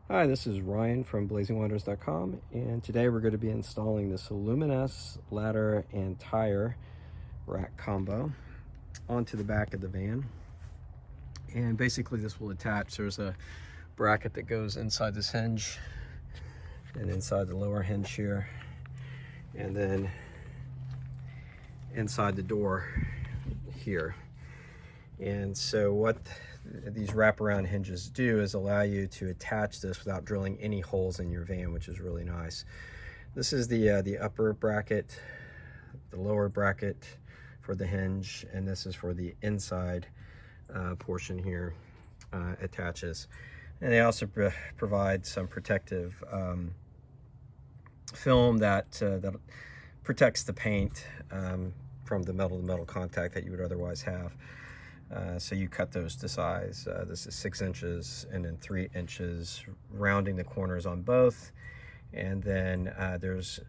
Hi, this is Ryan from blazingwonders.com, and today we're going to be installing this Aluminess ladder and tire rack combo onto the back of the van. And basically this will attach. There's a bracket that goes inside this hinge and inside the lower hinge here, and then inside the door here. And so what these wraparound hinges do is allow you to attach this without drilling any holes in your van, which is really nice. This is the upper bracket, the lower bracket for the hinge, and this is for the inside portion here attaches. And they also provide some protective film that protects the paint from the metal-to-metal contact that you would otherwise have. So you cut those to size. This is 6 inches and then 3 inches, rounding the corners on both. And then there's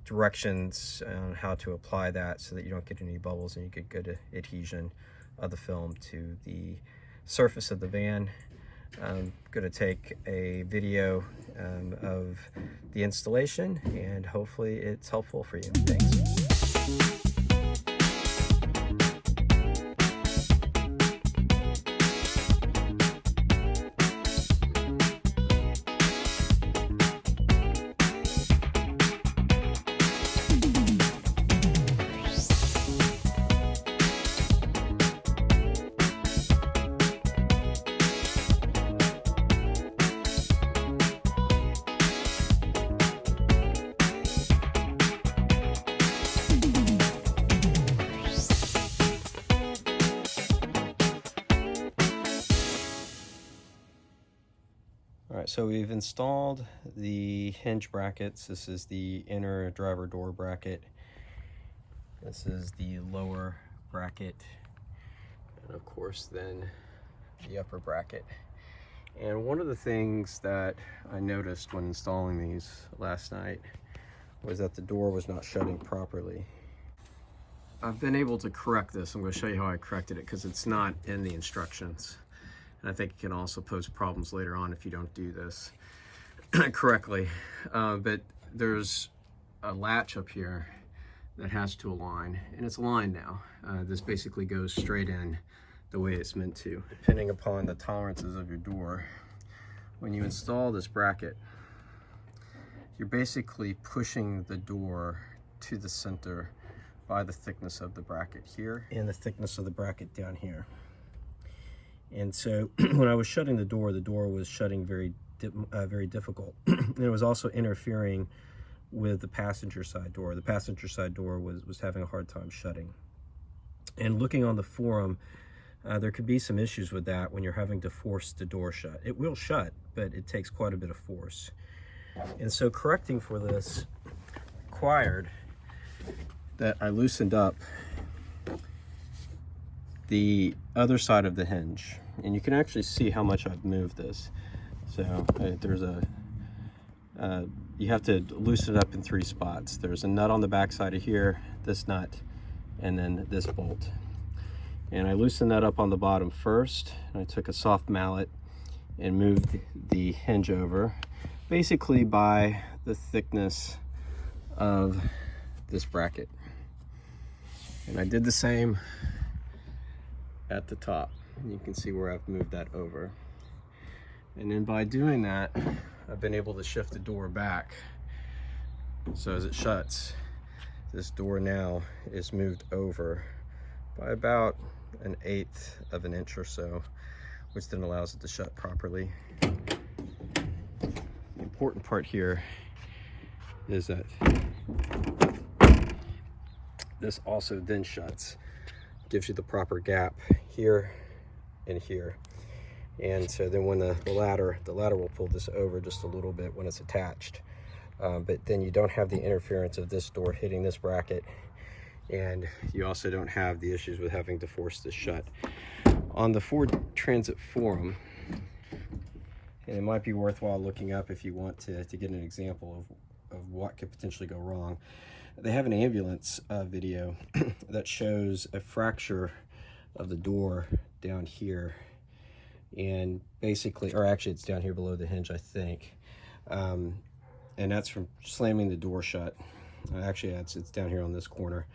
directions on how to apply that so that you don't get any bubbles and you get good adhesion of the film to the surface of the van. I'm going to take a video of the installation, and hopefully it's helpful for you. Thanks. All right, so we've installed the hinge brackets. This is the inner driver door bracket. This is the lower bracket. And of course, then the upper bracket. And one of the things that I noticed when installing these last night was that the door was not shutting properly. I've been able to correct this. I'm going to show you how I corrected it because it's not in the instructions. And I think it can also pose problems later on if you don't do this correctly. But there's a latch up here that has to align, and it's aligned now. This basically goes straight in the way it's meant to. Depending upon the tolerances of your door, when you install this bracket, you're basically pushing the door to the center by the thickness of the bracket here and the thickness of the bracket down here. And so when I was shutting the door was shutting very difficult. And it was also interfering with the passenger side door. The passenger side door was having a hard time shutting. And looking on the forum, there could be some issues with that when you're having to force the door shut. It will shut, but it takes quite a bit of force. And so correcting for this required that I loosened up the other side of the hinge, and you can actually see how much I've moved this. So there's you have to loosen it up in 3 spots. There's a nut on the back side of here, this nut, and then this bolt. And I loosened that up on the bottom first, and I took a soft mallet and moved the hinge over, basically by the thickness of this bracket. And I did the same at the top. You can see where I've moved that over. And then by doing that, I've been able to shift the door back. So as it shuts, this door now is moved over by about 1/8 of an inch or so, which then allows it to shut properly. The important part here is that this also then shuts, gives you the proper gap here and here. And so then when the ladder will pull this over just a little bit when it's attached. But then you don't have the interference of this door hitting this bracket, and you also don't have the issues with having to force this shut. On the Ford Transit forum, and it might be worthwhile looking up if you want to get an example of what could potentially go wrong. They have an ambulance video that shows a fracture of the door down here and basically, or actually it's down here below the hinge, I think. And that's from slamming the door shut. Actually, it's down here on this corner.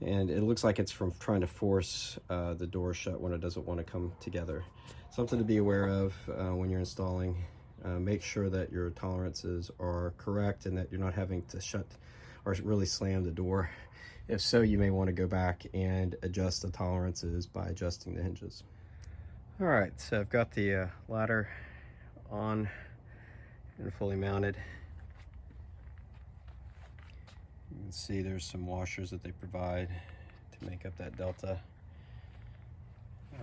And it looks like it's from trying to force the door shut when it doesn't want to come together. Something to be aware of when you're installing. Make sure that your tolerances are correct and that you're not having to shut or really slam the door. If so, you may want to go back and adjust the tolerances by adjusting the hinges. All right, so I've got the ladder on and fully mounted. You can see there's some washers that they provide to make up that delta.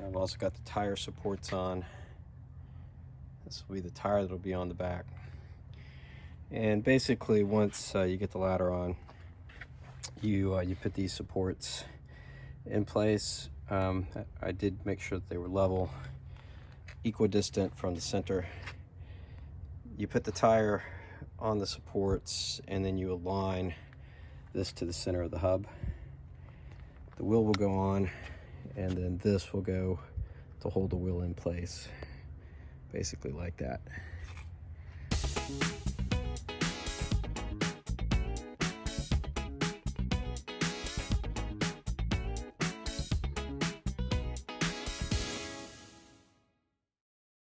I've also got the tire supports on. This will be the tire that'll be on the back. And basically, once you get the ladder on, you put these supports in place. I did make sure that they were level, equidistant from the center. You put the tire on the supports, and then you align this to the center of the hub. The wheel will go on, and then this will go to hold the wheel in place, basically like that.